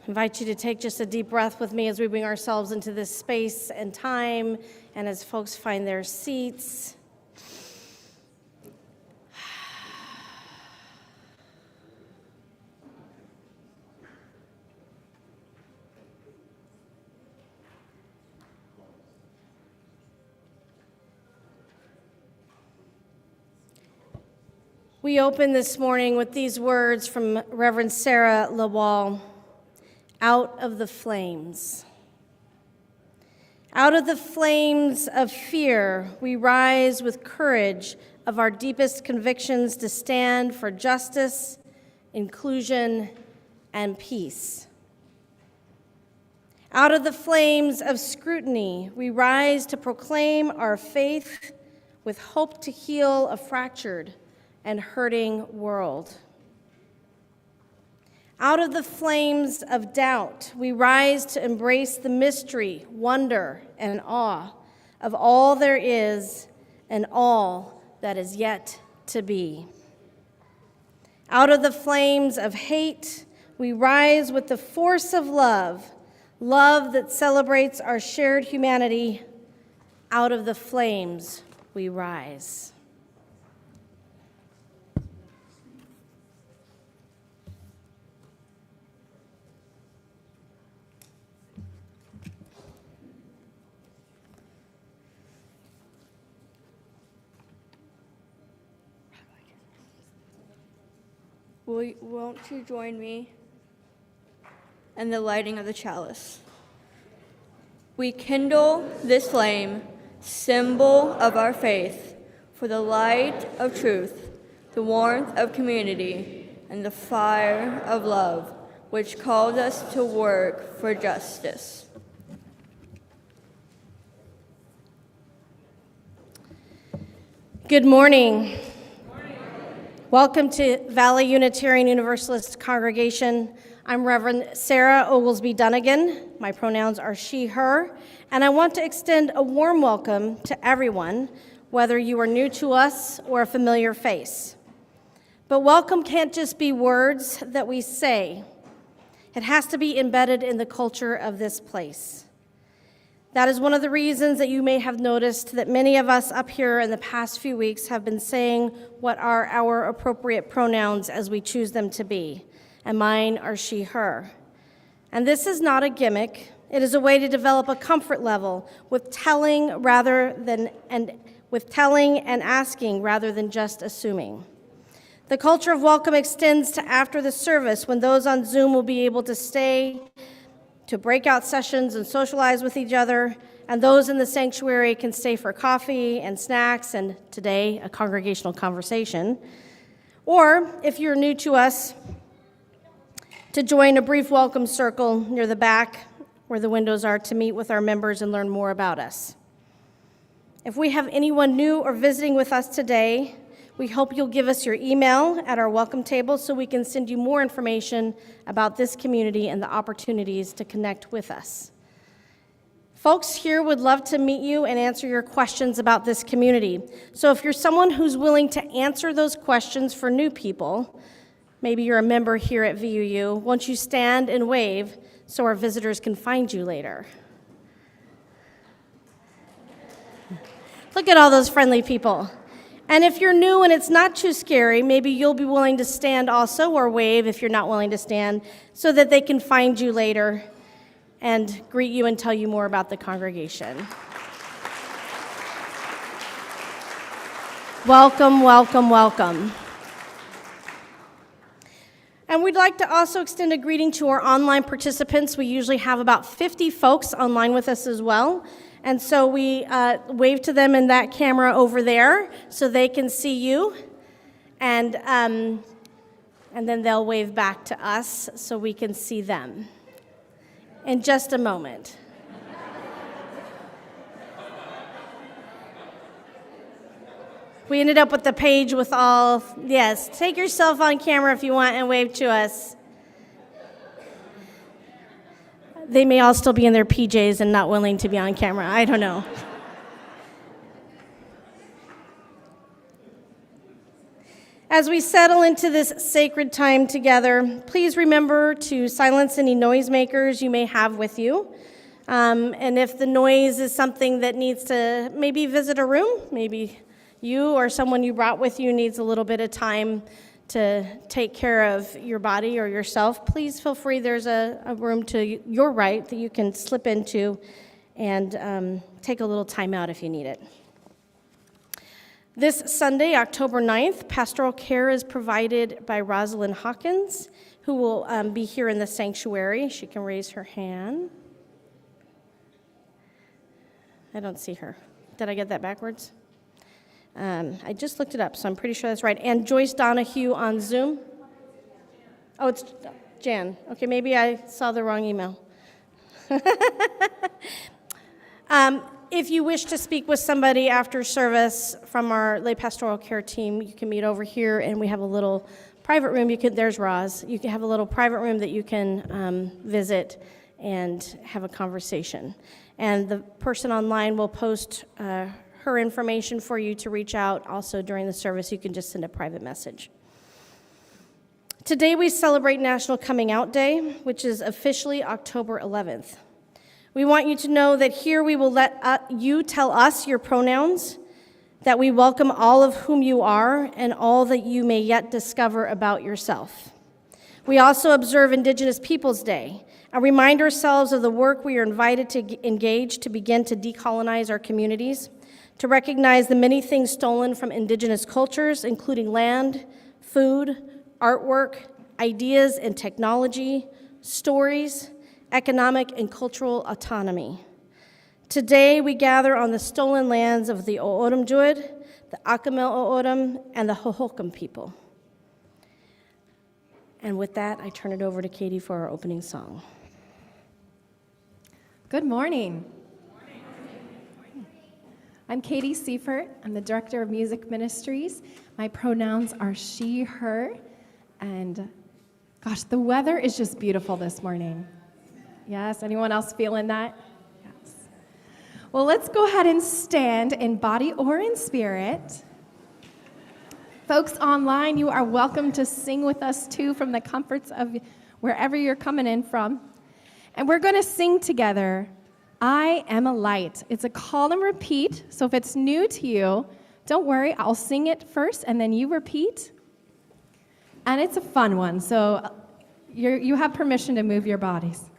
invite you to take just a deep breath with me as we bring ourselves into this space and time, and as folks find their seats. We open this morning with these words from Reverend Sarah Lawal, "Out of the flames. Out of the flames of fear, we rise with courage of our deepest convictions to stand for justice, inclusion, and peace. Out of the flames of scrutiny, we rise to proclaim our faith with hope to heal a fractured and hurting world. Out of the flames of doubt, we rise to embrace the mystery, wonder, and awe of all there is and all that is yet to be. Out of the flames of hate, we rise with the force of love, love that celebrates our shared humanity. Out of the flames, we rise." Won't you join me in the lighting of the chalice? We kindle this flame, symbol of our faith, for the light of truth, the warmth of community, and the fire of love, which calls us to work for justice. Good morning. Welcome to Valley Unitarian Universalist Congregation. I'm Reverend Sarah Oglesby Dunnigan. My pronouns are she, her, and I want to extend a warm welcome to everyone, whether you are new to us or a familiar face. But welcome can't just be words that we say. It has to be embedded in the culture of this place. That is one of the reasons that you may have noticed that many of us up here in the past few weeks have been saying what are our appropriate pronouns as we choose them to be, and mine are she, her. And this is not a gimmick. It is a way to develop a comfort level with telling and asking rather than just assuming. The culture of welcome extends to after the service, when those on Zoom will be able to stay to breakout sessions and socialize with each other, and those in the sanctuary can stay for coffee and snacks, and today, a congregational conversation. Or, if you're new to us, to join a brief welcome circle near the back where the windows are to meet with our members and learn more about us. If we have anyone new or visiting with us today, we hope you'll give us your email at our welcome table so we can send you more information about this community and the opportunities to connect with us. Folks here would love to meet you and answer your questions about this community. So if you're someone who's willing to answer those questions for new people, maybe you're a member here at VUU, won't you stand and wave so our visitors can find you later? Look at all those friendly people. And if you're new and it's not too scary, maybe you'll be willing to stand also, or wave if you're not willing to stand, so that they can find you later and greet you and tell you more about the congregation. Welcome, welcome, welcome. And we'd like to also extend a greeting to our online participants. We usually have about 50 folks online with us as well. And so we wave to them in that camera over there so they can see you. And then they'll wave back to us so we can see them in just a moment. We ended up with the page with all, yes, take yourself on camera if you want and wave to us. They may all still be in their PJs and not willing to be on camera. I don't know. As we settle into this sacred time together, please remember to silence any noisemakers you may have with you. And if the noise is something that needs to maybe visit a room, maybe you or someone you brought with you needs a little bit of time to take care of your body or yourself, please feel free. There's a room to your right that you can slip into and take a little time out if you need it. This Sunday, October 9th, pastoral care is provided by Rosalind Hawkins, who will be here in the sanctuary. She can raise her hand. I don't see her. Did I get that backwards? I just looked it up, so I'm pretty sure that's right. And Joyce Donahue on Zoom. Oh, it's Jan. Okay, maybe I saw the wrong email. If you wish to speak with somebody after service from our lay pastoral care team, you can meet over here, and we have a little private room. There's Roz. You can have a little private room that you can visit and have a conversation. And the person online will post her information for you to reach out. Also, during the service, you can just send a private message. Today, we celebrate National Coming Out Day, which is officially October 11th. We want you to know that here we will let you tell us your pronouns, that we welcome all of whom you are and all that you may yet discover about yourself. We also observe Indigenous Peoples Day and remind ourselves of the work we are invited to engage to begin to decolonize our communities, to recognize the many things stolen from Indigenous cultures, including land, food, artwork, ideas and technology, stories, economic and cultural autonomy. Today, we gather on the stolen lands of the O'odham-Druid, the Acamel O'odham, and the Hohokam people. And with that, I turn it over to Katie for our opening song. Good morning. I'm Katie Seifert. I'm the Director of Music Ministries. My pronouns are she, her, and gosh, the weather is just beautiful this morning. Yes, anyone else feeling that? Yes. Well, let's go ahead and stand in body or in spirit. Folks online, you are welcome to sing with us too from the comforts of wherever you're coming in from. And we're going to sing together, I Am a Light. It's a call and repeat, so if it's new to you, don't worry, I'll sing it first and then you repeat. And it's a fun one, so you have permission to move your bodies.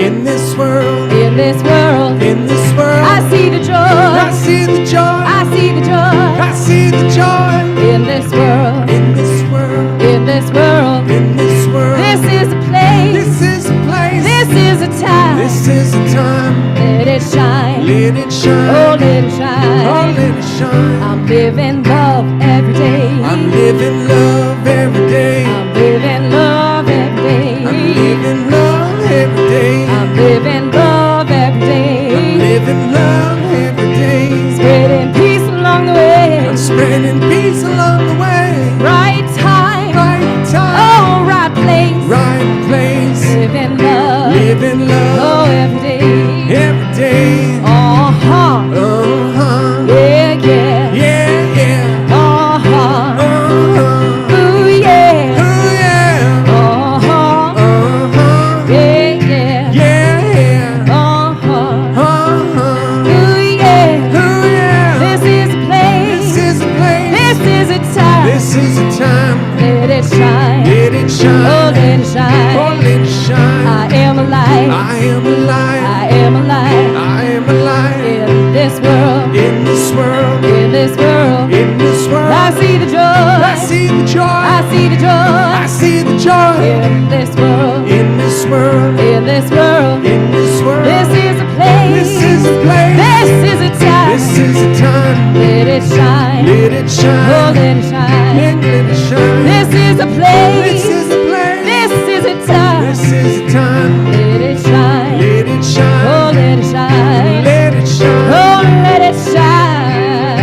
In this world, in this world, In this world, I see the joy, I see the joy, I see the joy, I see the joy. in this world, In this world, in this world. in this world, This is a place, this is a place, this is a time, this is a time. let it shine, Let it shine, oh let it oh shine. let it shine. I'm living love every day, I'm living love every day. I'm living love every day, I'm living love every day. I'm living love every day, I'm living love every day. spreading peace along the way, I'm spreading peace along the way. right time, Right time, oh right place, right place. living love, Living oh love every day, every day. uh-huh, Uh-huh. yeah, yeah, Yeah, yeah. uh-huh, Uh-huh. ooh, yeah, Oh, yeah. uh-huh, Uh-huh. yeah, yeah, Yeah, yeah. uh-huh, Uh-huh. ooh, yeah, Oh, yeah. this is a place, This is a place. this is a time, This is a time. let it shine, Let it oh shine. let it shine, Oh, let it shine. I am alive, I am alive. I am alive, I am alive. in this world, In this world. in this world, In this world. I see the joy, I see the joy. I see the I joy, see the joy. in this world, In this world. in this world, In this world. this is a place, This is a place. this is a time, This is a time. let it shine, Let it oh shine. let it shine, Let it shine. this is a place, This is a place. this is a time, This is a time. let it shine, Let it shine. oh let it shine, Let it shine. oh let it shine.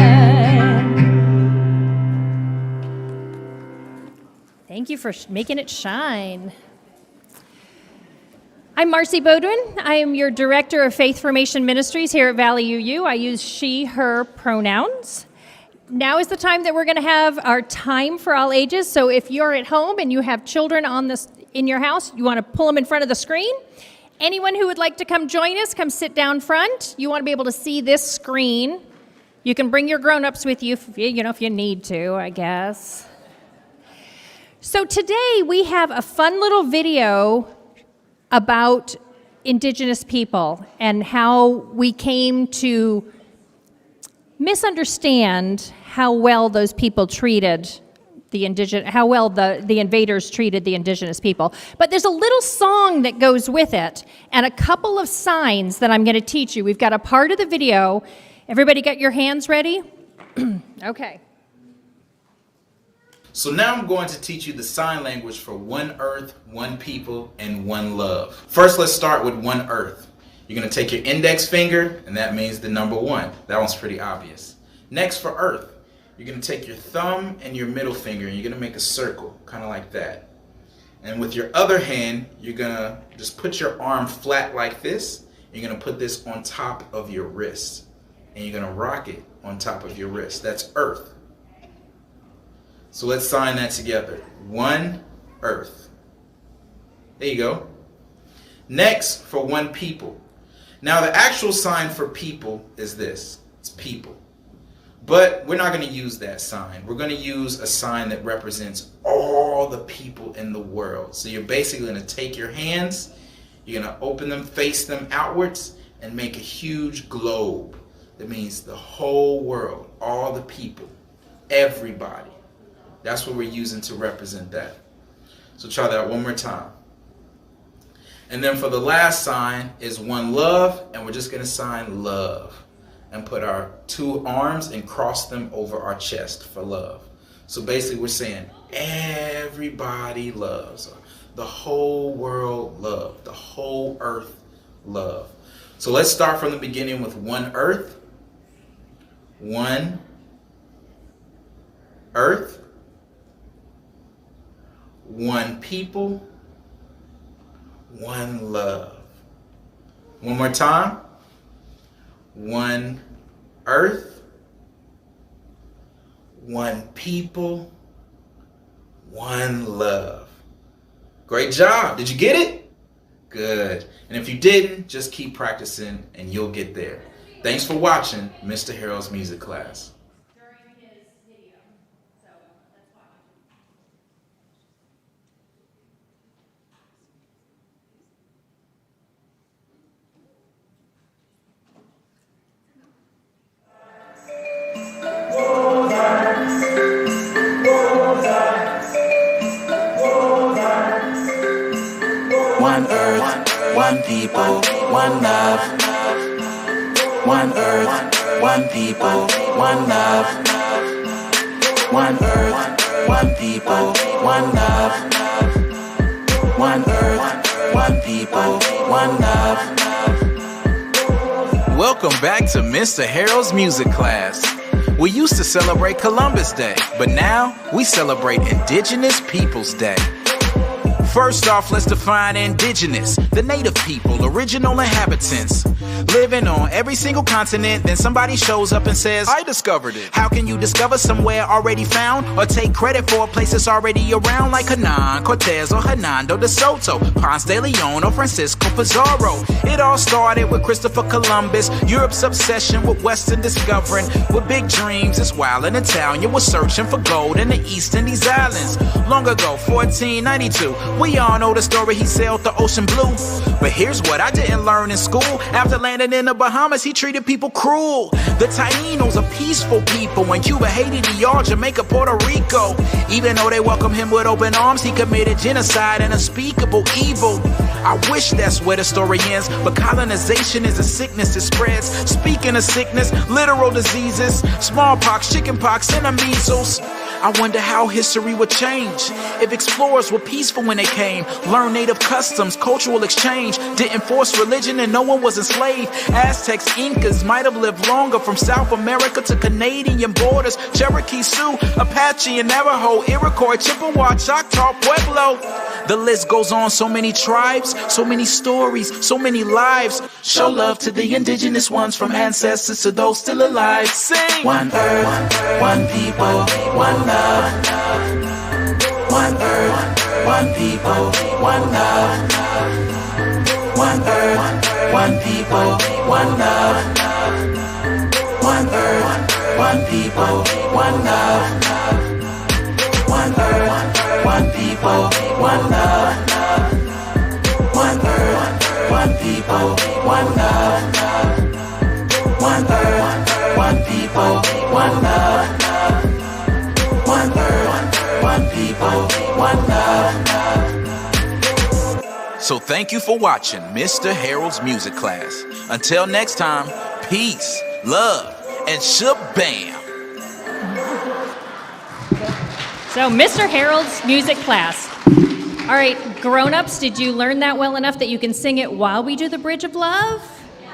Thank you for making it shine. I'm Marcy Bodwin. I am your Director of Faith Formation Ministries here at Valley UU. I use she, her pronouns. Now is the time that we're going to have our time for all ages. So if you're at home and you have children in your house, you want to pull them in front of the screen. Anyone who would like to come join us, come sit down front. You want to be able to see this screen. You can bring your grown-ups with you, if you need to, I guess. So today we have a fun little video about Indigenous people and how we came to misunderstand how well those people treated how well the invaders treated the Indigenous people. But there's a little song that goes with it and a couple of signs that I'm going to teach you. We've got a part of the video. Everybody got your hands ready? Okay. So now I'm going to teach you the sign language for one earth, one people, and one love. First, let's start with one earth. You're going to take your index finger, and that means the number 1. That one's pretty obvious. Next, for earth, you're going to take your thumb and your middle finger, and you're going to make a circle, kind of like that. And with your other hand, you're going to just put your arm flat like this. You're going to put this on top of your wrist, and you're going to rock it on top of your wrist. That's earth. So let's sign that together. One earth. There you go. Next, for one people. Now the actual sign for people is this. It's people. But we're not going to use that sign. We're going to use a sign that represents all the people in the world. So you're basically going to take your hands, you're going to open them, face them outwards, and make a huge globe. That means the whole world, all the people, everybody. That's what we're using to represent that. So try that one more time. And then for the last sign is one love, and we're just going to sign love and put our 2 arms and cross them over our chest for love. So basically we're saying everybody loves, the whole world love, the whole earth love. So let's start from the beginning with one earth, one earth, one people, one love. One more time. One earth, one people, one love. Great job. Did you get it? Good. And if you didn't, just keep practicing and you'll get there. Thanks for watching Mr. Harold's music class. One earth, one people, one love. One earth, one people, one love. One earth, one people, one love. One earth, one people, one love. Welcome back to Mr. Harold's music class. We used to celebrate Columbus Day, but now we celebrate Indigenous Peoples Day. First off, let's define indigenous, the native people, original inhabitants, living on every single continent. Then somebody shows up and says, I discovered it. How can you discover somewhere already found, or take credit for a place that's already around, like Hernan Cortez or Hernando de Soto, Ponce de Leon or Francisco Pizarro? It all started with Christopher Columbus, Europe's obsession with Western discovering. With big dreams, this wild and Italian was searching for gold in the East Indies Islands. Long ago, 1492, we all know the story, he sailed the ocean blue. But here's what I didn't learn in school. After landing in the Bahamas, he treated people cruel. The Tainos are peaceful people. When Cuba, Haiti, DR, Jamaica, Puerto Rico, even though they welcomed him with open arms, he committed genocide and unspeakable evil. I wish that's where the story ends. But colonization is a sickness that spreads. Speaking of sickness, literal diseases, smallpox, chickenpox, and measles. I wonder how history would change if explorers were peaceful when they came. Learn native customs, cultural exchange. Didn't force religion and no one was enslaved. Aztecs, Incas might have lived longer. From South America to Canadian borders. Cherokee, Sioux, Apache, and Navajo, Iroquois, Chippewa, Choctaw, Pueblo. The list goes on. So many tribes, so many stories, so many lives. Show love to the indigenous ones, from ancestors to those still alive. Sing! One earth, one people, one love. One earth, one people, one love. One earth, one people, one love. One earth, one people, one love. One earth, one people, one love. One earth, one people, one love. One earth, one people, one love. One earth, one people, one love. So thank you for watching Mr. Harold's music class. Until next time, peace, love, and shabam. So, Mr. Harold's music class. All right, grown-ups, did you learn that well enough that you can sing it while we do the Bridge of Love?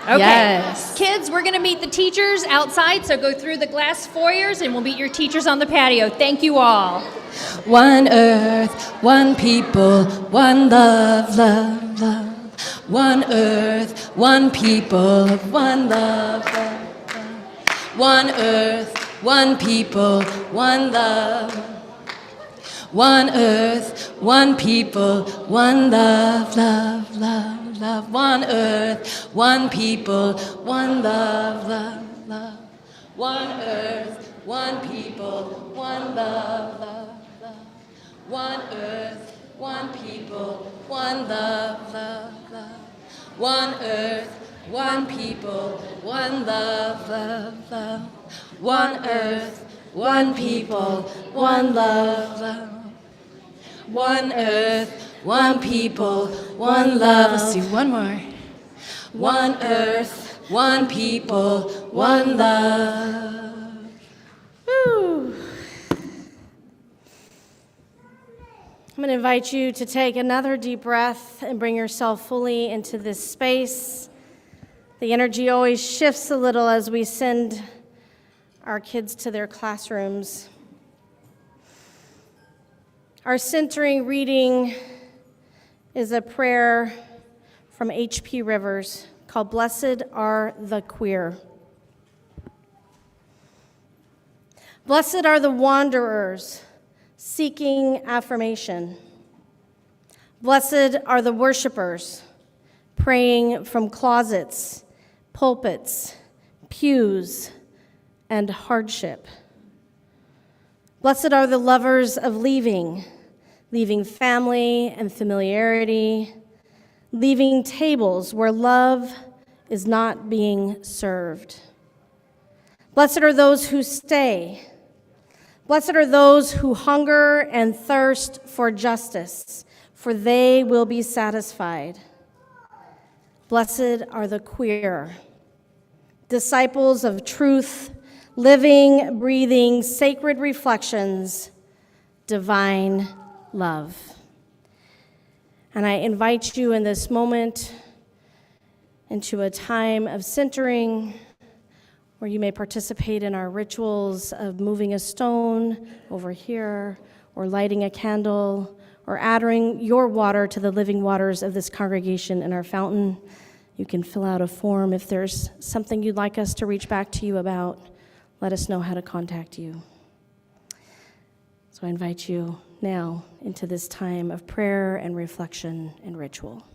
Okay. Yes. Kids, we're going to meet the teachers outside, so go through the glass foyers and we'll meet your teachers on the patio. Thank you all. One earth, one people, one love, love, love. One earth, one people, one love, love, love. One earth, one people, one love. One earth, one people, one love, love, love, love. One earth, one people, one love, love, love. One earth, one people, one love, love, love. One earth, one people, one love, love, love. One earth, one people, one love, love, love. One earth, one people, one love, love. One earth, one people, one love. Let's do one more. One earth, one people, one love. Woo. I'm going to invite you to take another deep breath and bring yourself fully into this space. The energy always shifts a little as we send our kids to their classrooms. Our centering reading is a prayer from H.P. Rivers called Blessed Are the Queer. Blessed are the wanderers seeking affirmation. Blessed are the worshipers praying from closets, pulpits, pews, and hardship. Blessed are the lovers of leaving family and familiarity, leaving tables where love is not being served. Blessed are those who stay. Blessed are those who hunger and thirst for justice, for they will be satisfied. Blessed are the queer, disciples of truth, living, breathing, sacred reflections, divine love. And I invite you in this moment into a time of centering where you may participate in our rituals of moving a stone over here, or lighting a candle, or adding your water to the living waters of this congregation in our fountain. You can fill out a form if there's something you'd like us to reach back to you about. Let us know how to contact you. So I invite you now into this time of prayer and reflection and ritual.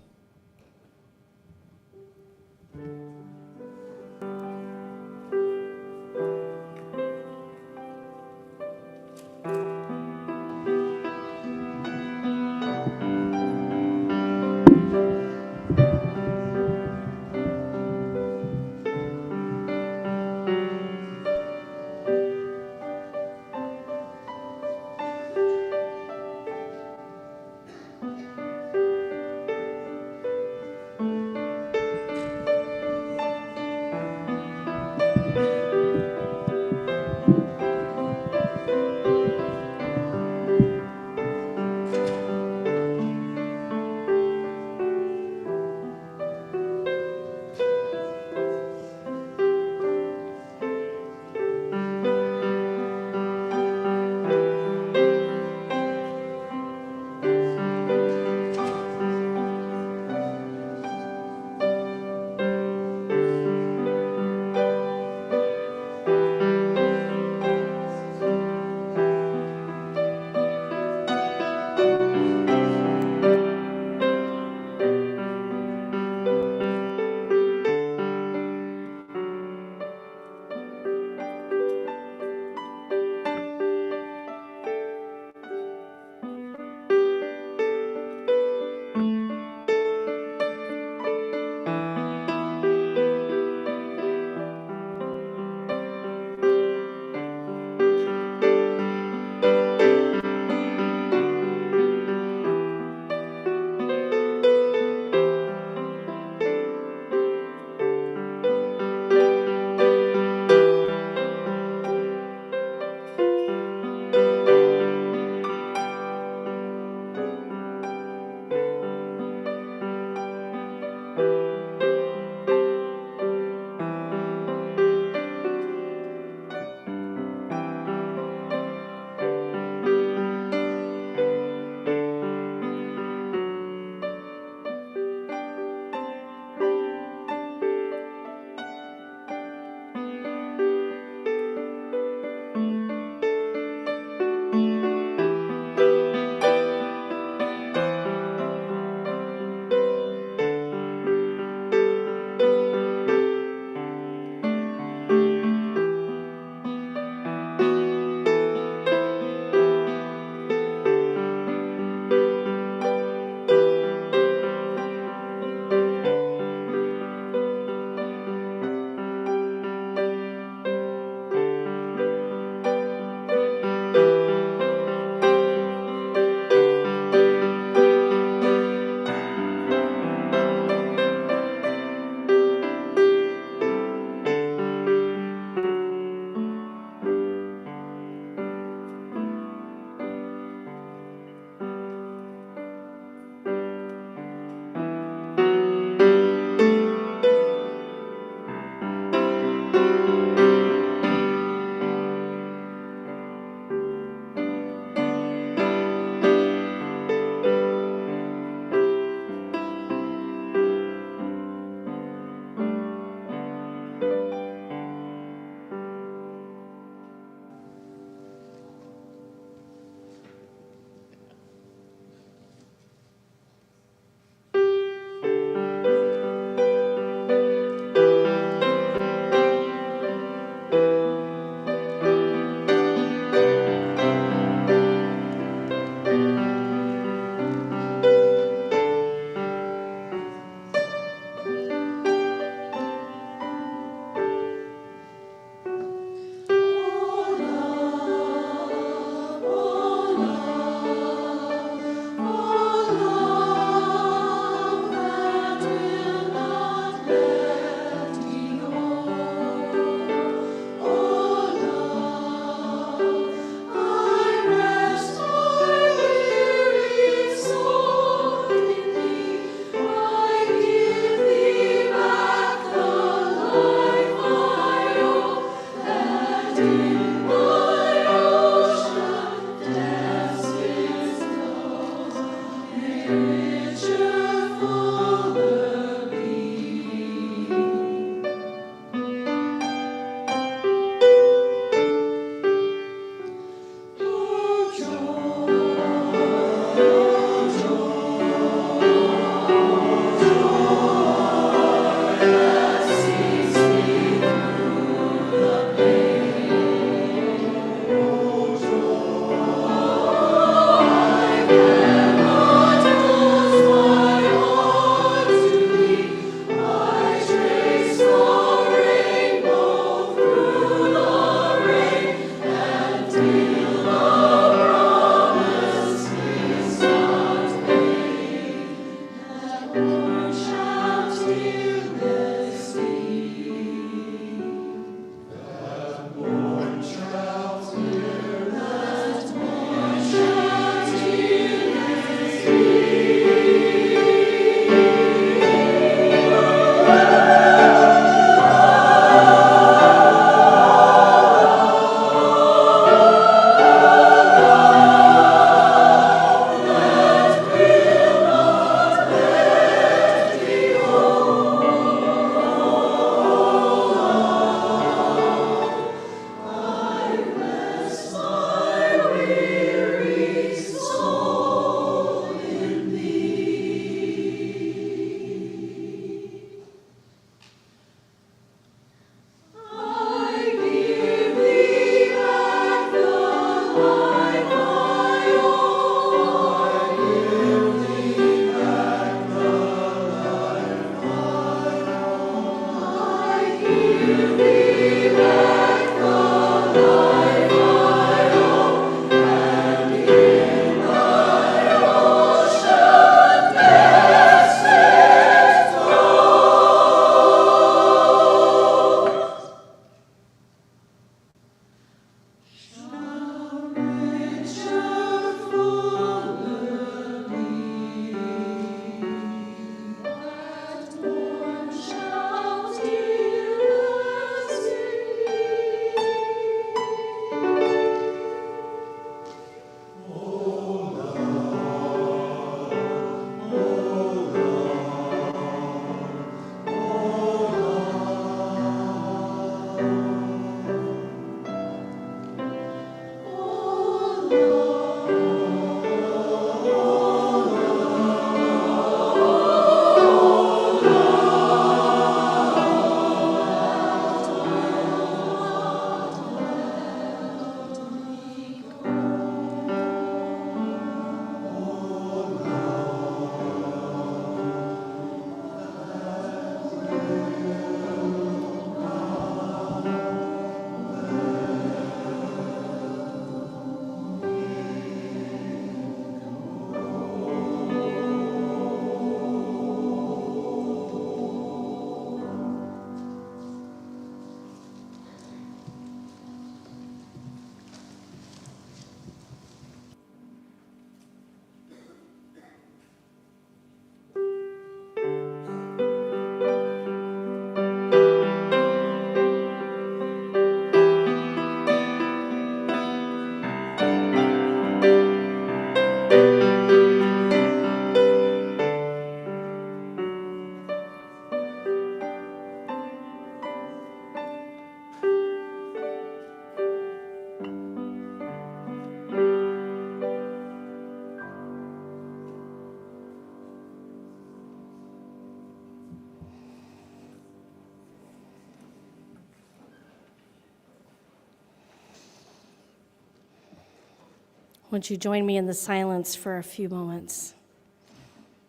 Won't you join me in the silence for a few moments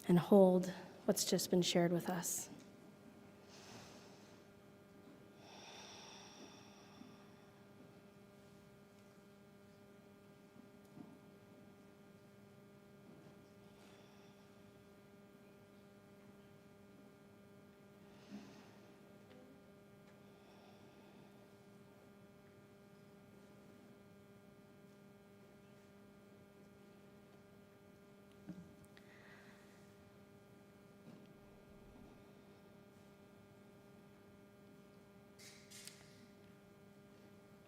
and hold what's just been shared with us?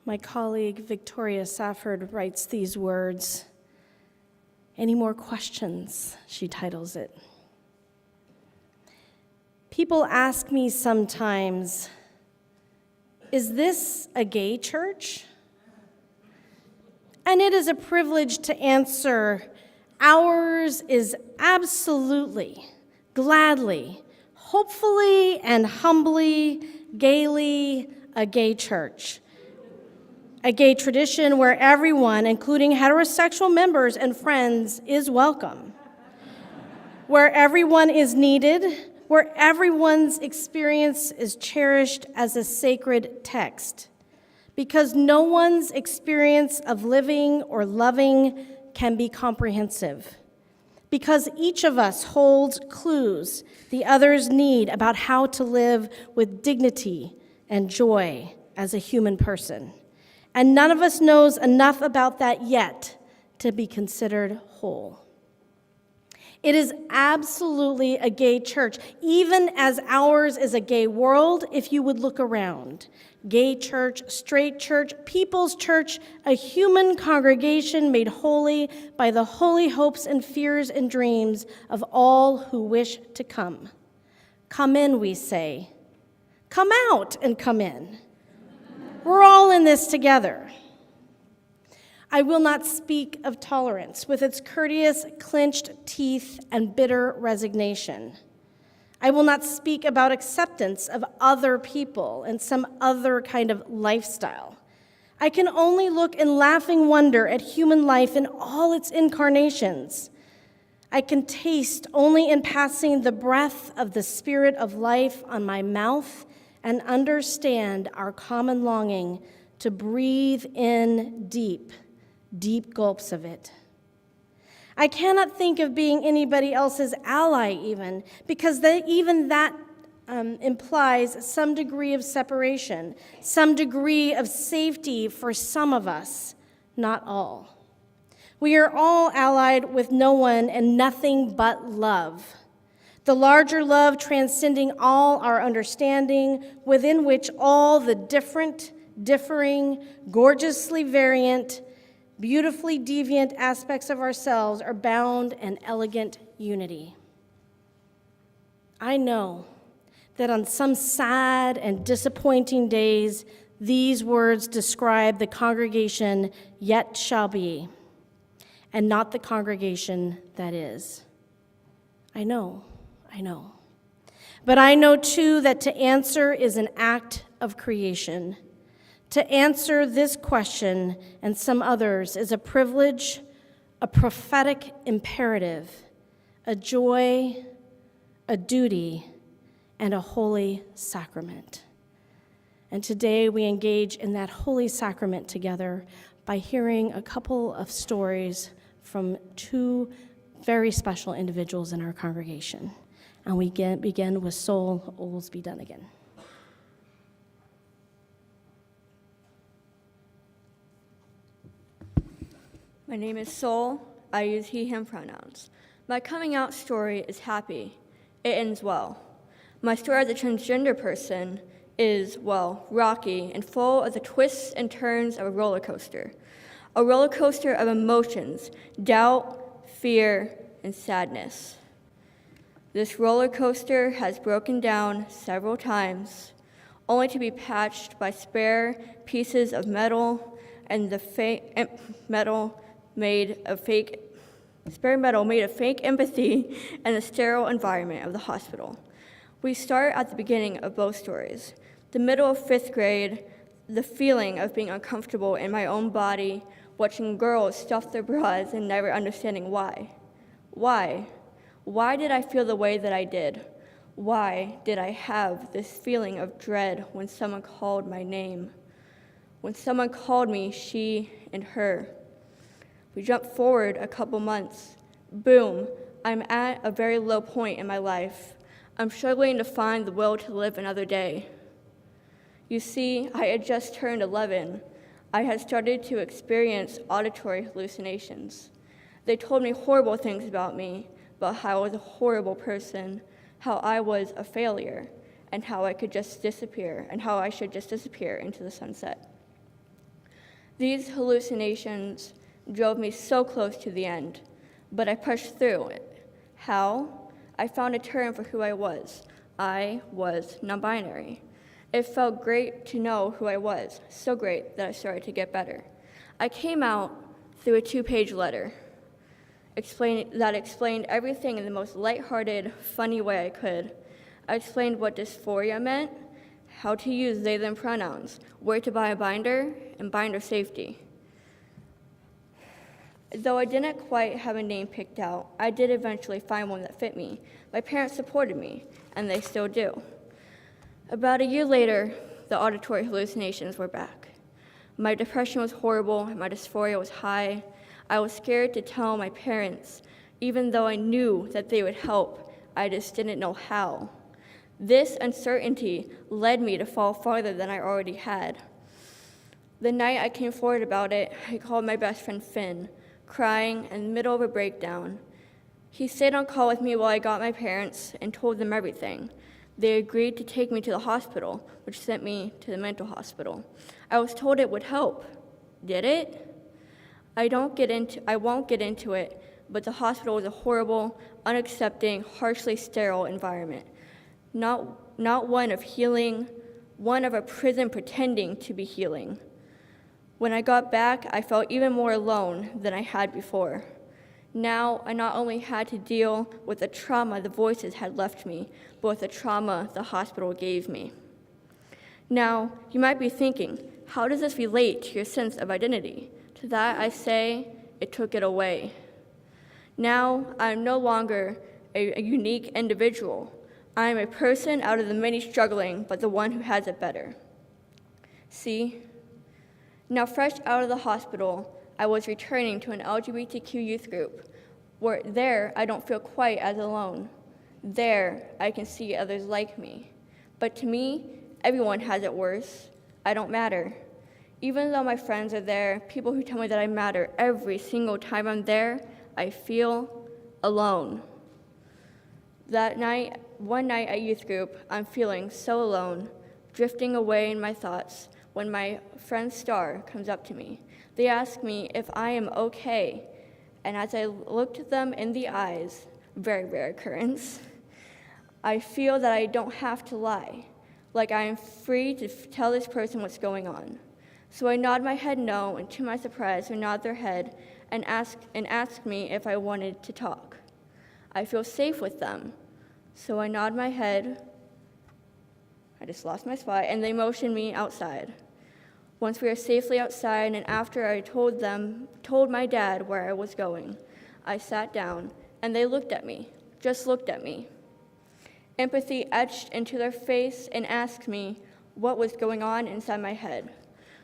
My colleague Victoria Safford writes these words. Any more questions? She titles it. People ask me sometimes, is this a gay church? And it is a privilege to answer, ours is absolutely, gladly, hopefully and humbly, gaily, a gay church. A gay tradition where everyone, including heterosexual members and friends, is welcome. Where everyone is needed, where everyone's experience is cherished as a sacred text. Because no one's experience of living or loving can be comprehensive. Because each of us holds clues the others need about how to live with dignity and joy as a human person. And none of us knows enough about that yet to be considered whole. It is absolutely a gay church, even as ours is a gay world, if you would look around. Gay church, straight church, people's church, a human congregation made holy by the holy hopes and fears and dreams of all who wish to come. Come in, we say. Come out and come in. We're all in this together. I will not speak of tolerance with its courteous, clenched teeth and bitter resignation. I will not speak about acceptance of other people and some other kind of lifestyle. I can only look in laughing wonder at human life in all its incarnations. I can taste only in passing the breath of the spirit of life on my mouth and understand our common longing to breathe in deep, deep gulps of it. I cannot think of being anybody else's ally even, because even that implies some degree of separation, some degree of safety for some of us, not all. We are all allied with no one and nothing but love. The larger love transcending all our understanding, within which all the different, differing, gorgeously variant, beautifully deviant aspects of ourselves are bound in elegant unity. I know that on some sad and disappointing days, these words describe the congregation yet shall be, and not the congregation that is. I know. But I know too that to answer is an act of creation. To answer this question and some others is a privilege, a prophetic imperative, a joy, a duty, and a holy sacrament. And today we engage in that holy sacrament together by hearing a couple of stories from two very special individuals in our congregation. And we begin with Sol Oglesby Dunnigan. My name is Sol. I use he, him pronouns. My coming out story is happy. It ends well. My story as a transgender person is, well, rocky and full of the twists and turns of a roller coaster of emotions, doubt, fear, and sadness. This roller coaster has broken down several times, only to be patched by spare pieces of metal and the metal made of fake empathy and the sterile environment of the hospital. We start at the beginning of both stories. The middle of 5th grade, the feeling of being uncomfortable in my own body watching girls stuff their bras and never understanding why. Why? Why did I feel the way that I did? Why did I have this feeling of dread when someone called my name? When someone called me she and her? We jump forward a couple months. Boom, I'm at a very low point in my life. I'm struggling to find the will to live another day. You see, I had just turned 11. I had started to experience auditory hallucinations. They told me horrible things about me, about how I was a horrible person, how I was a failure, and how I could just disappear, and how I should just disappear into the sunset. These hallucinations drove me so close to the end, but I pushed through it. How? I found a term for who I was. I was non-binary. It felt great to know who I was, so great that I started to get better. I came out through a 2-page letter that explained everything in the most lighthearted, funny way I could. I explained what dysphoria meant, how to use they, them pronouns, where to buy a binder, and binder safety. Though I didn't quite have a name picked out, I did eventually find one that fit me. My parents supported me, and they still do. About a year later, the auditory hallucinations were back. My depression was horrible, my dysphoria was high. I was scared to tell my parents, even though I knew that they would help. I just didn't know how. This uncertainty led me to fall farther than I already had. The night I came forward about it, I called my best friend Finn, crying in the middle of a breakdown. He stayed on call with me while I got my parents and told them everything. They agreed to take me to the hospital, which sent me to the mental hospital. I was told it would help. Did it? I won't get into it, but the hospital was a horrible, unaccepting, harshly sterile environment. Not one of healing, one of a prison pretending to be healing. When I got back, I felt even more alone than I had before. Now, I not only had to deal with the trauma the voices had left me, but with the trauma the hospital gave me. Now, you might be thinking, how does this relate to your sense of identity? To that I say, it took it away. Now, I am no longer a unique individual. I am a person out of the many struggling, but the one who has it better. See? Now, fresh out of the hospital, I was returning to an LGBTQ youth group, where there I don't feel quite as alone. There I can see others like me. But to me, everyone has it worse. I don't matter. Even though my friends are there, people who tell me that I matter every single time I'm there, I feel alone. One night at youth group, I'm feeling so alone, drifting away in my thoughts, when my friend Star comes up to me. They ask me if I am okay, and as I looked them in the eyes, very rare occurrence, I feel that I don't have to lie, like I am free to tell this person what's going on. So I nod my head no, and to my surprise, they nod their head and ask me if I wanted to talk. I feel safe with them, so I nod my head. I just lost my spot, and they motion me outside. Once we are safely outside, and after I told my dad where I was going, I sat down, and they looked at me, just looked at me. Empathy etched into their face and asked me what was going on inside my head.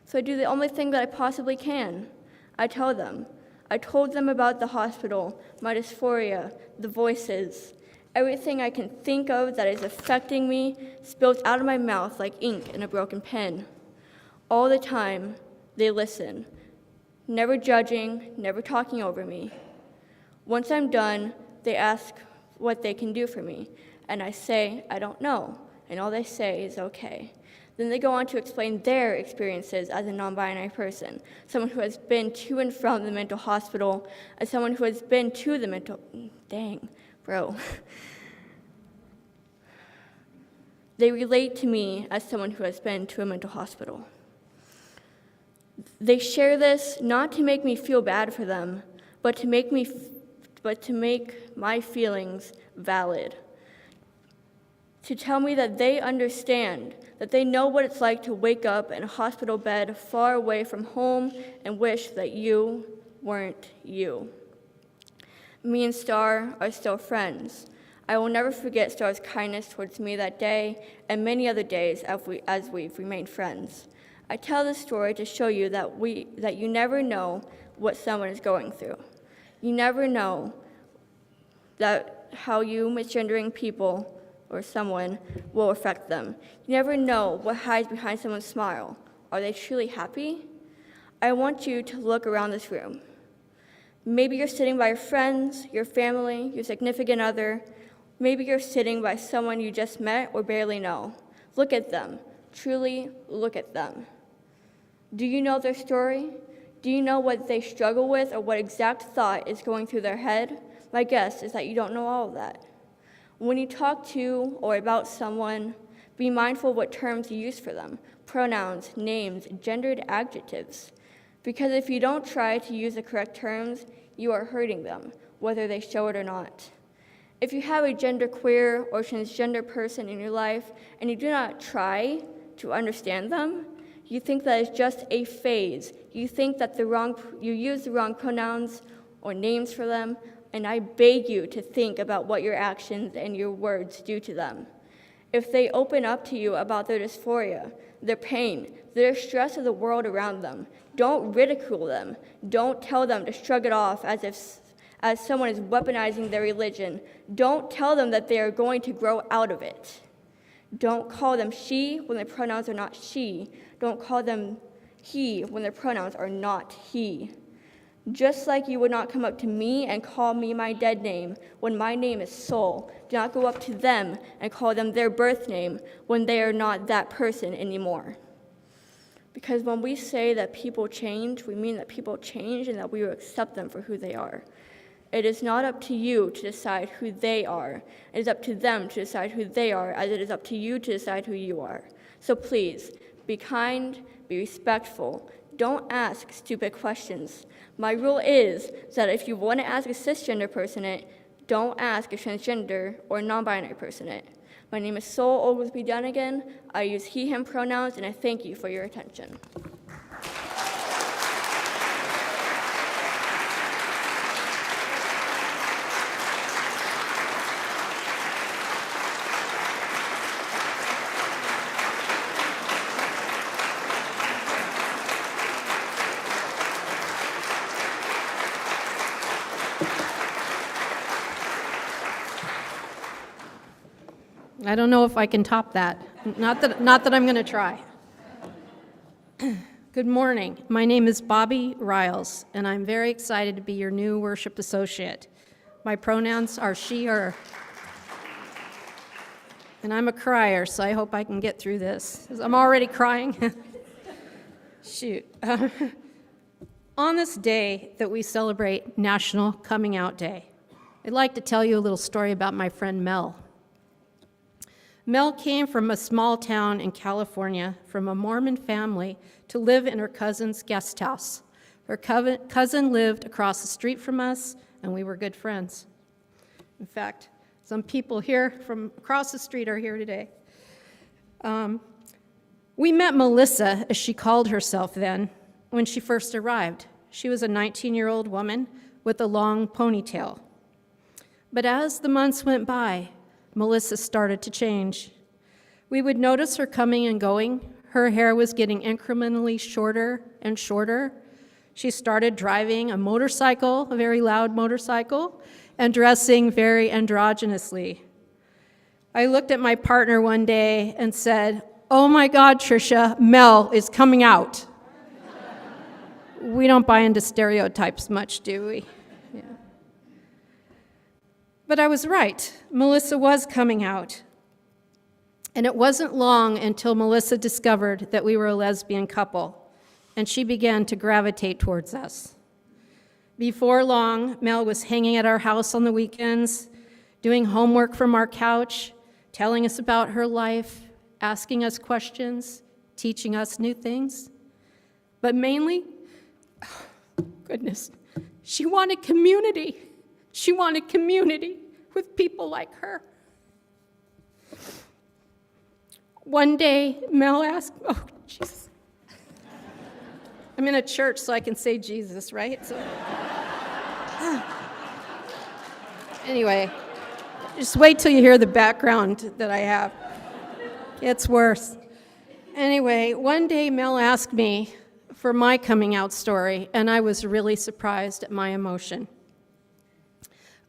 So I do the only thing that I possibly can. I tell them. I told them about the hospital, my dysphoria, the voices. Everything I can think of that is affecting me spills out of my mouth like ink in a broken pen. All the time, they listen, never judging, never talking over me. Once I'm done, they ask what they can do for me, and I say, I don't know, and all they say is okay. Then they go on to explain their experiences as a non-binary person, someone who has been to and from the mental hospital, as someone who has been to the mental, dang, bro. They relate to me as someone who has been to a mental hospital. They share this not to make me feel bad for them, but to make my feelings valid. to tell me that they understand, that they know what it's like to wake up in a hospital bed far away from home and wish that you weren't you. Me and Star are still friends. I will never forget Star's kindness towards me that day and many other days as we've remained friends. I tell this story to show you that you never know what someone is going through. You never know that how you misgendering people or someone will affect them. You never know what hides behind someone's smile. Are they truly happy? I want you to look around this room. Maybe you're sitting by your friends, your family, your significant other. Maybe you're sitting by someone you just met or barely know. Look at them. Truly look at them. Do you know their story? Do you know what they struggle with or what exact thought is going through their head? My guess is that you don't know all of that. When you talk to or about someone, be mindful of what terms you use for them, pronouns, names, gendered adjectives. Because if you don't try to use the correct terms, you are hurting them, whether they show it or not. If you have a genderqueer or transgender person in your life and you do not try to understand them, you think that it's just a phase. You think that you use the wrong pronouns or names for them, and I beg you to think about what your actions and your words do to them. If they open up to you about their dysphoria, their pain, their stress of the world around them, don't ridicule them. Don't tell them to shrug it off as someone is weaponizing their religion. Don't tell them that they are going to grow out of it. Don't call them she when their pronouns are not she. Don't call them he when their pronouns are not he. Just like you would not come up to me and call me my dead name when my name is Soul, do not go up to them and call them their birth name when they are not that person anymore. Because when we say that people change, we mean that people change and that we will accept them for who they are. It is not up to you to decide who they are. It is up to them to decide who they are, as it is up to you to decide who you are. So please, be kind, be respectful. Don't ask stupid questions. My rule is that if you want to ask a cisgender person it, don't ask a transgender or non-binary person it. My name is Sol Oglesby Dunnigan. I use he, him pronouns, and I thank you for your attention. I don't know if I can top that. Not that I'm going to try. Good morning. My name is Bobby Riles, and I'm very excited to be your new worship associate. My pronouns are she, her. And I'm a crier, so I hope I can get through this. I'm already crying. Shoot. On this day that we celebrate National Coming Out Day, I'd like to tell you a little story about my friend Mel. Mel came from a small town in California from a Mormon family to live in her cousin's guest house. Her cousin lived across the street from us, and we were good friends. In fact, some people here from across the street are here today. We met Melissa, as she called herself then, when she first arrived. She was a 19-year-old woman with a long ponytail. But as the months went by, Melissa started to change. We would notice her coming and going. Her hair was getting incrementally shorter and shorter. She started driving a motorcycle, a very loud motorcycle, and dressing very androgynously. I looked at my partner one day and said, "Oh my God, Tricia, Mel is coming out." We don't buy into stereotypes much, do we? Yeah. But I was right. Melissa was coming out. And it wasn't long until Melissa discovered that we were a lesbian couple, and she began to gravitate towards us. Before long, Mel was hanging at our house on the weekends, doing homework from our couch, telling us about her life, asking us questions, teaching us new things. But mainly, goodness, she wanted community. She wanted community with people like her. One day, Mel asked, oh, Jesus. I'm in a church, so I can say Jesus, right? So, anyway, just wait till you hear the background that I have. It's worse. Anyway, one day Mel asked me for my coming out story, and I was really surprised at my emotion.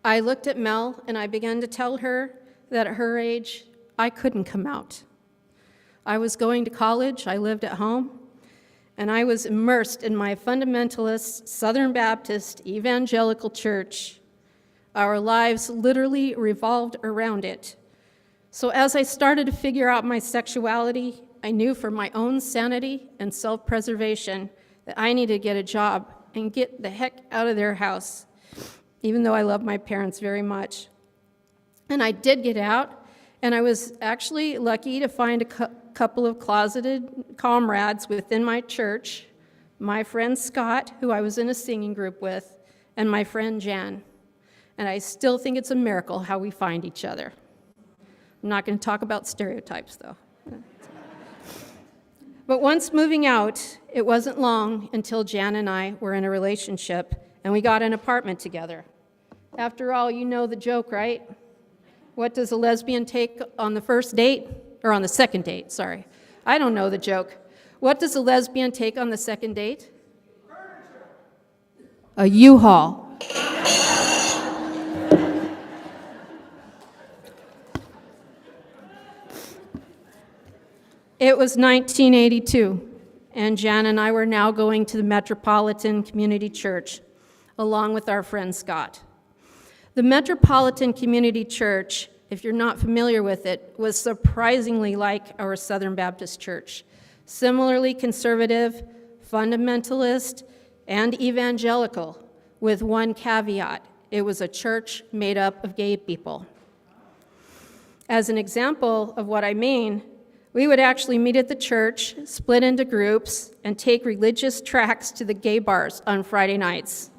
I looked at Mel, and I began to tell her that at her age, I couldn't come out. I was going to college, I lived at home, and I was immersed in my fundamentalist, Southern Baptist, evangelical church. Our lives literally revolved around it. So as I started to figure out my sexuality, I knew for my own sanity and self-preservation that I needed to get a job and get the heck out of their house, even though I love my parents very much. And I did get out, and I was actually lucky to find a couple of closeted comrades within my church, my friend Scott, who I was in a singing group with, and my friend Jan. And I still think it's a miracle how we find each other. I'm not going to talk about stereotypes, though. But once moving out, it wasn't long until Jan and I were in a relationship, and we got an apartment together. After all, you know the joke, right? What does a lesbian take on the first date? Or on the second date, sorry. I don't know the joke. What does a lesbian take on the second date? A U-Haul. It was 1982, and Jan and I were now going to the Metropolitan Community Church, along with our friend Scott. The Metropolitan Community Church, if you're not familiar with it, was surprisingly like our Southern Baptist Church. Similarly conservative, fundamentalist, and evangelical, with one caveat: it was a church made up of gay people. As an example of what I mean, we would actually meet at the church, split into groups, and take religious tracts to the gay bars on Friday nights.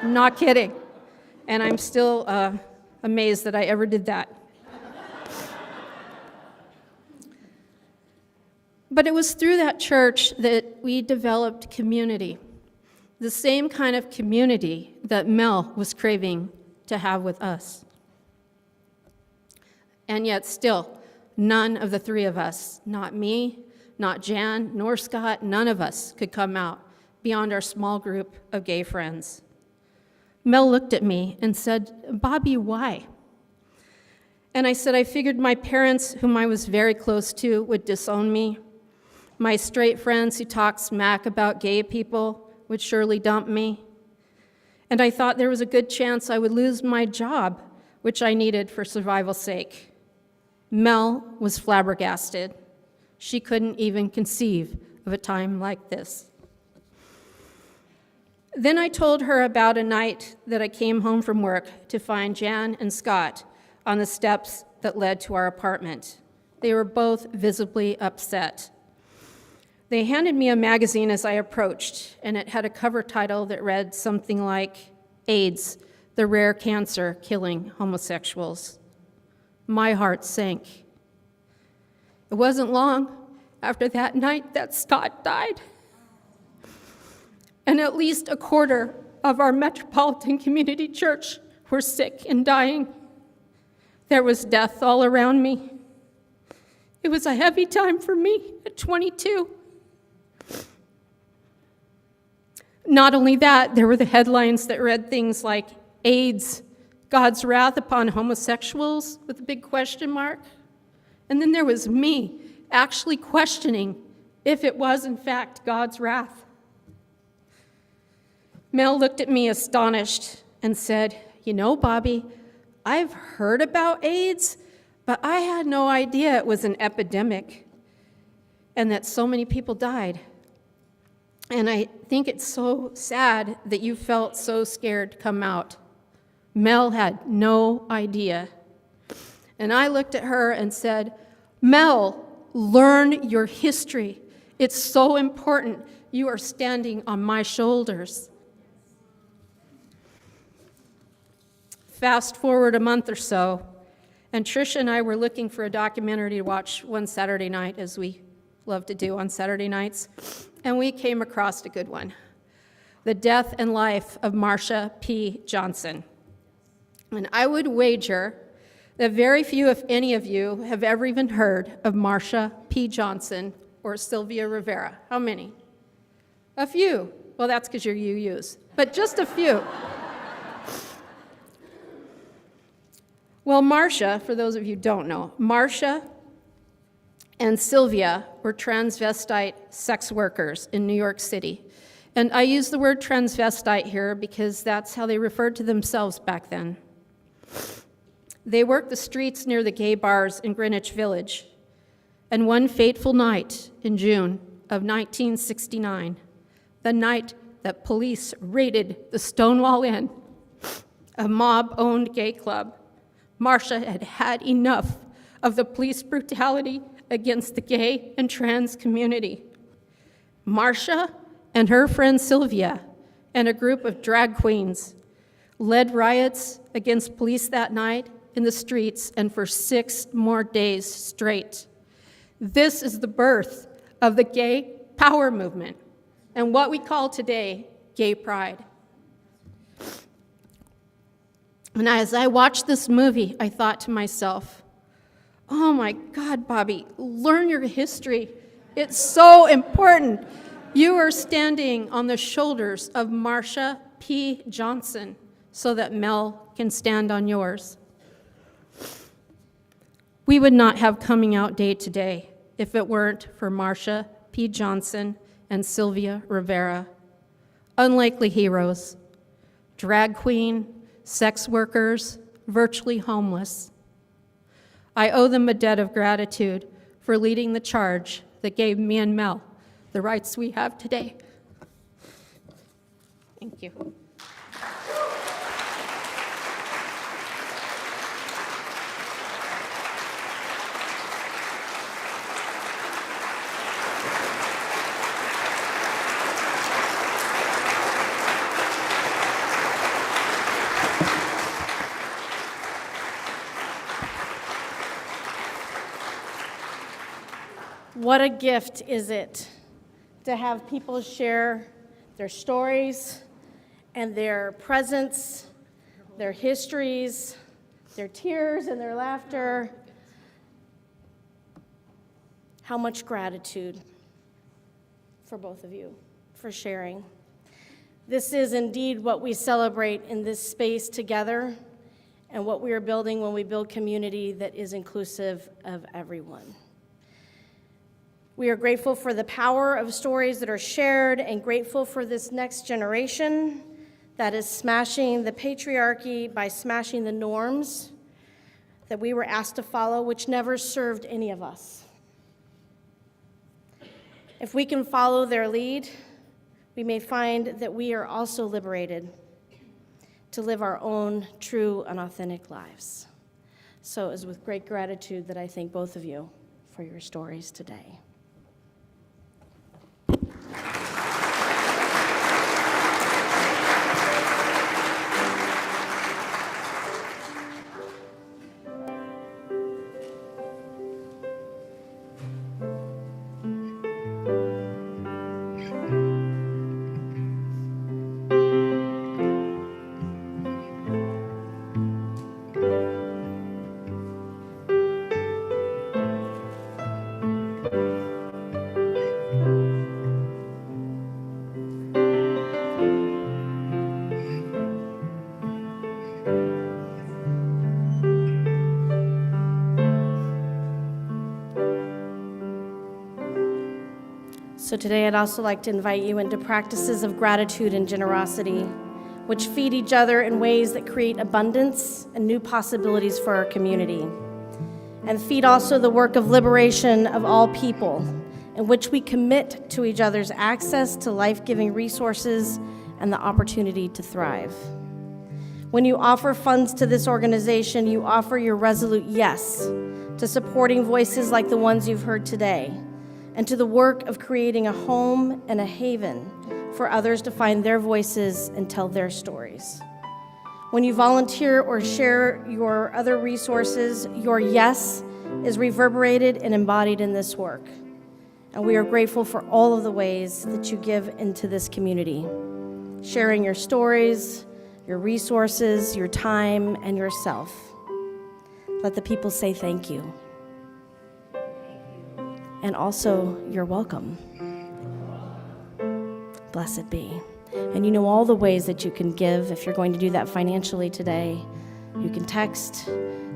I'm not kidding. And I'm still amazed that I ever did that. But it was through that church that we developed community, the same kind of community that Mel was craving to have with us. And yet still, none of the three of us, not me, not Jan, nor Scott, none of us could come out beyond our small group of gay friends. Mel looked at me and said, "Bobby, why?" And I said, I figured my parents, whom I was very close to, would disown me. My straight friends who talk smack about gay people would surely dump me. And I thought there was a good chance I would lose my job, which I needed for survival's sake. Mel was flabbergasted. She couldn't even conceive of a time like this. Then I told her about a night that I came home from work to find Jan and Scott on the steps that led to our apartment. They were both visibly upset. They handed me a magazine as I approached, and it had a cover title that read something like, "AIDS, the rare cancer killing homosexuals." My heart sank. It wasn't long after that night that Scott died. And at least a quarter of our Metropolitan Community Church were sick and dying. There was death all around me. It was a heavy time for me at 22. Not only that, there were the headlines that read things like AIDS, God's wrath upon homosexuals, with a big question mark. And then there was me actually questioning if it was in fact God's wrath. Mel looked at me astonished and said, "You know, Bobby, I've heard about AIDS, but I had no idea it was an epidemic and that so many people died. And I think it's so sad that you felt so scared to come out." Mel had no idea. And I looked at her and said, "Mel, learn your history. It's so important. You are standing on my shoulders." Fast forward a month or so, And Tricia and I were looking for a documentary to watch one Saturday night, as we love to do on Saturday nights, and we came across a good one. The Death and Life of Marsha P. Johnson. And I would wager that very few, if any of you, have ever even heard of Marsha P. Johnson or Sylvia Rivera. How many? A few. Well, that's because you're UUs, but just a few. Well, Marsha, for those of you who don't know, Marsha and Sylvia were transvestite sex workers in New York City. And I use the word transvestite here because that's how they referred to themselves back then. They worked the streets near the gay bars in Greenwich Village. And one fateful night in June of 1969, the night that police raided the Stonewall Inn, a mob-owned gay club, Marsha had had enough of the police brutality against the gay and trans community. Marsha and her friend Sylvia and a group of drag queens led riots against police that night in the streets and for 6 more days straight. This is the birth of the gay power movement and what we call today gay pride. And as I watched this movie, I thought to myself, oh my God, Bobby, learn your history. It's so important. You are standing on the shoulders of Marsha P. Johnson so that Mel can stand on yours. We would not have Coming Out Day today if it weren't for Marsha P. Johnson and Sylvia Rivera. Unlikely heroes, drag queen, sex workers, virtually homeless. I owe them a debt of gratitude for leading the charge that gave me and Mel the rights we have today. Thank you. What a gift is it to have people share their stories and their presence, their histories, their tears and their laughter. How much gratitude for both of you for sharing. This is indeed what we celebrate in this space together and what we are building when we build community that is inclusive of everyone. We are grateful for the power of stories that are shared and grateful for this next generation that is smashing the patriarchy by smashing the norms that we were asked to follow, which never served any of us. If we can follow their lead, we may find that we are also liberated to live our own true and authentic lives. So it is with great gratitude that I thank both of you for your stories today. So today I'd also like to invite you into practices of gratitude and generosity, which feed each other in ways that create abundance and new possibilities for our community, and feed also the work of liberation of all people, in which we commit to each other's access to life-giving resources and the opportunity to thrive. When you offer funds to this organization, you offer your resolute yes to supporting voices like the ones you've heard today, and to the work of creating a home and a haven for others to find their voices and tell their stories. When you volunteer or share your other resources, your yes is reverberated and embodied in this work. And we are grateful for all of the ways that you give into this community, sharing your stories, your resources, your time, and yourself. Let the people say thank you. And also, you're welcome. Blessed be. And you know all the ways that you can give. If you're going to do that financially today, you can text,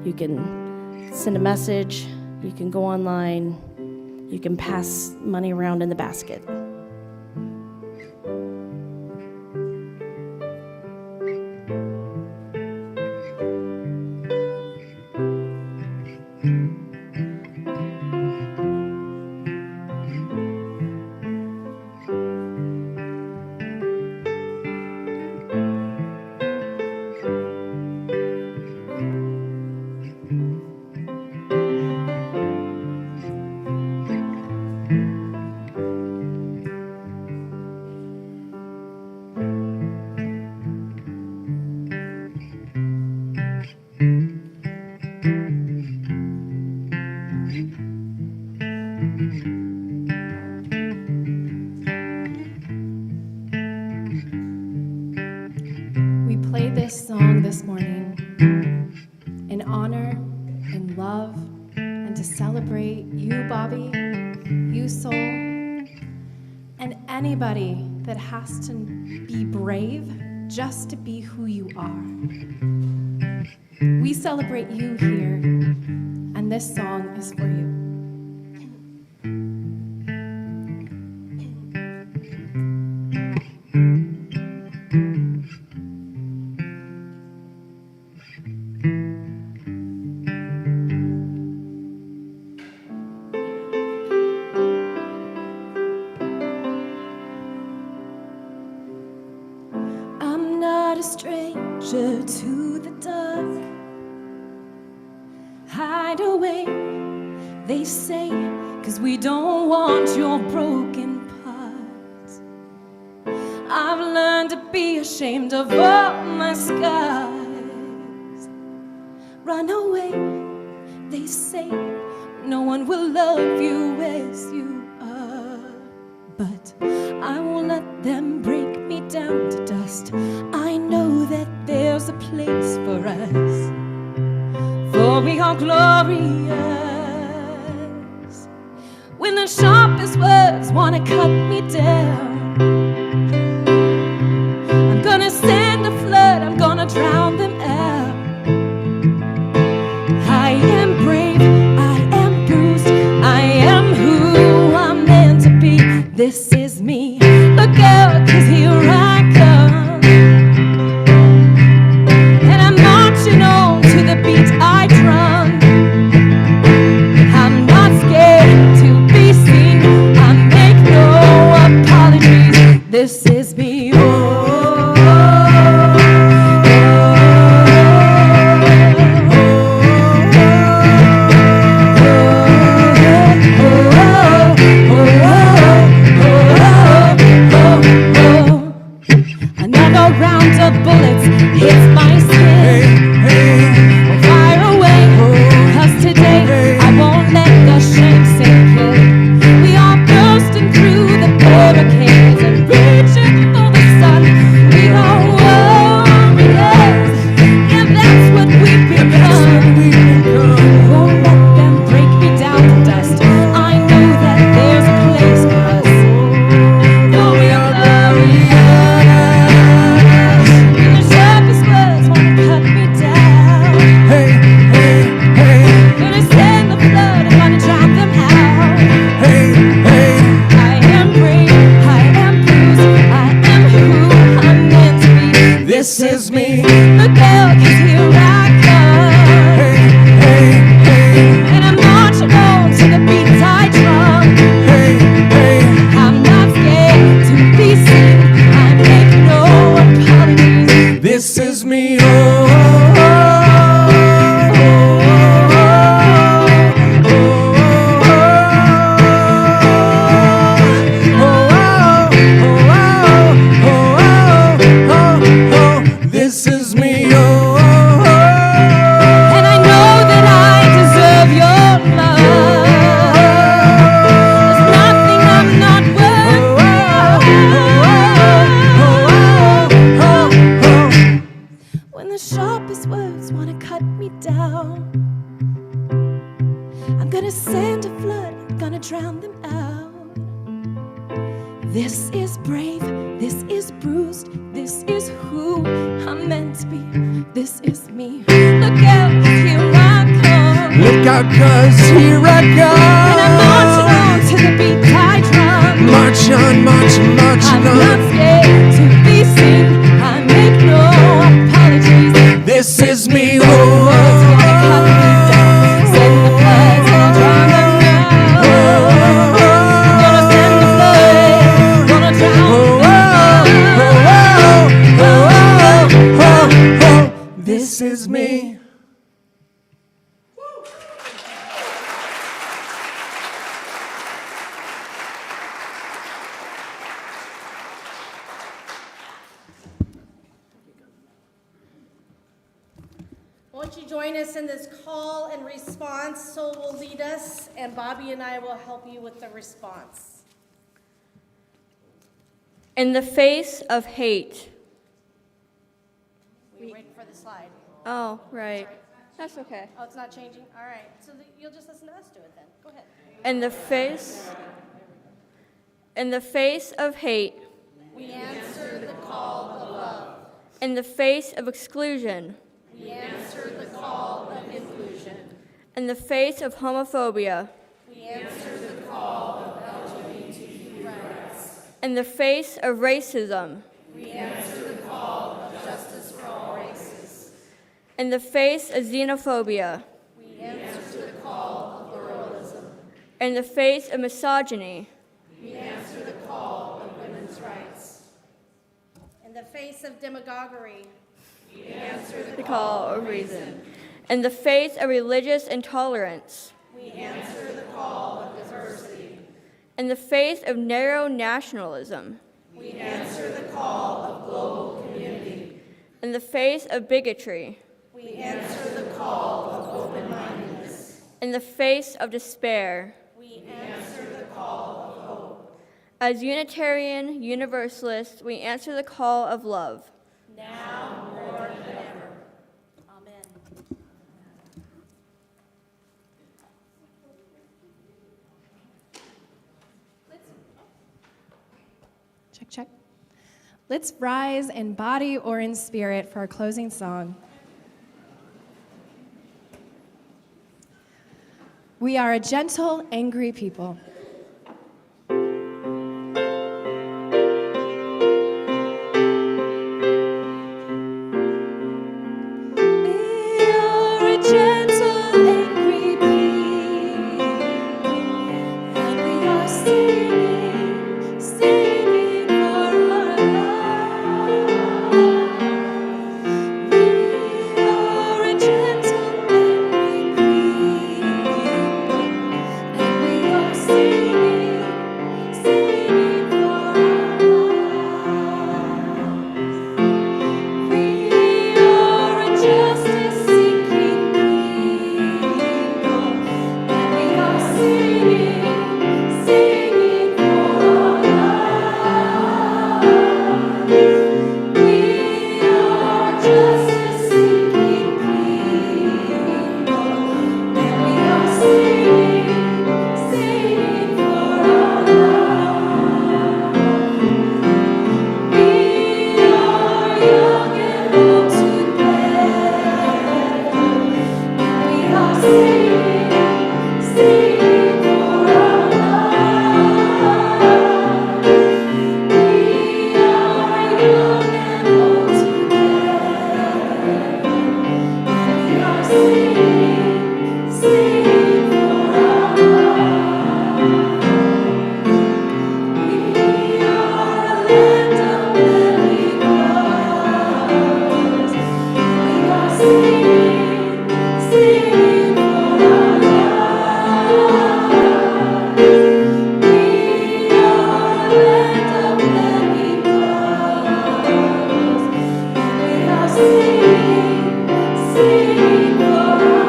you can send a message, you can go online, you can pass money around in the basket. We played this song this morning in honor, in love, and to celebrate you, Bobby, you, Soul, and anybody that has to be brave just to be who you are. We celebrate you here, and this song is for you. I'm not a stranger to the dark. Hide away, they say, 'cause we don't want your broken parts. I've learned to be ashamed of all my scars. Run away, they say, no one will love you as you are. But I won't let them break me down to dust. I know that there's a place for us, for we are glorious. When the sharpest words wanna cut me down, I'm gonna send a flood, I'm gonna drown them out. I am brave, I am bruised, I am who I'm meant to be. This is me. Look out, 'cause here I come. And I'm marching on to the beat I drum. I'm not scared to be seen. I make no apologies. out. I'm gonna send a flood, I'm gonna drown them out. This is brave, this is bruised, this is who I'm meant to be. This is me. Look out, 'cause here I come. Look out, 'cause here I And I'm marching come. on to the beat I drum. March on, marching, marching I'm not on. scared to be seen. I make no apologies. This is me. Words wanna cut me down. Send the floods and I'll drown them out. Gonna send the floods, gonna drown them out. This is me. Won't you join us in this call and response? Soul will lead us, and Bobby and I will help you with the response. In the face of hate. We're waiting for the slide. Oh, right. That's okay. Oh, it's not changing? All right. So you'll just listen to us do it then. Go ahead. In the face of hate. We answer the call of love. In the face of exclusion. We answer the call of inclusion. In the face of homophobia. We answer the call of LGBTQ rights. In the face of racism. We answer the call of justice for all races. In the face of xenophobia. We answer the call of pluralism. In the face of misogyny. We answer the call of women's rights. In the face of demagoguery, we answer The call of reason. In the face of religious intolerance. we answer the call of diversity. In the face of narrow nationalism. We answer the call of global community. In the face of bigotry. We answer the call of open-mindedness. In the face of despair. We answer the call of hope. As Unitarian Universalists, we answer the call of love. Now more than ever. Amen. Check, check. Let's rise in body or in spirit for our closing song. We are a gentle, angry people. We are a gentle, angry people, and we are singing, singing for our love. We are a gentle, angry people, and we are singing, singing for our love. We are a justice-seeking people, and we are singing, singing for our love. We are justice-seeking people, and we are singing, singing for our love. We are young and old together, and we are singing, singing for our love. We are young and old together, and we are singing, singing for our love. We are a land of many waters. We are singing, singing for our love. We are a land of many waters. We are singing, singing for our love.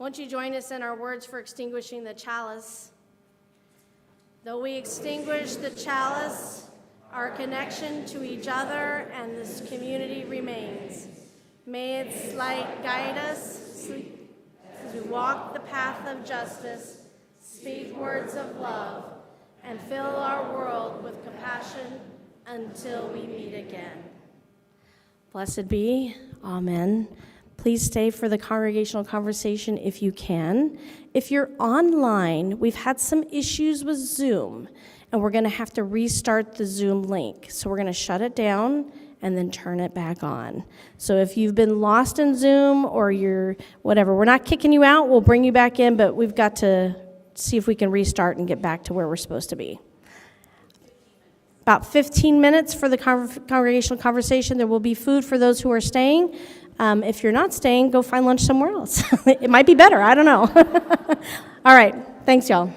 Won't you join us in our words for extinguishing the chalice? Though we extinguish the chalice, our connection to each other and this community remains. May its light guide us as we walk the path of justice, speak words of love, and fill our world with compassion until we meet again. Blessed be. Amen. Please stay for the congregational conversation if you can. If you're online, we've had some issues with Zoom, and we're going to have to restart the Zoom link. So we're going to shut it down and then turn it back on. So if you've been lost in Zoom or you're whatever, we're not kicking you out. We'll bring you back in, but we've got to see if we can restart and get back to where we're supposed to be. About 15 minutes for the congregational conversation. There will be food for those who are staying. If you're not staying, go find lunch somewhere else. It might be better. I don't know. All right. Thanks, y'all.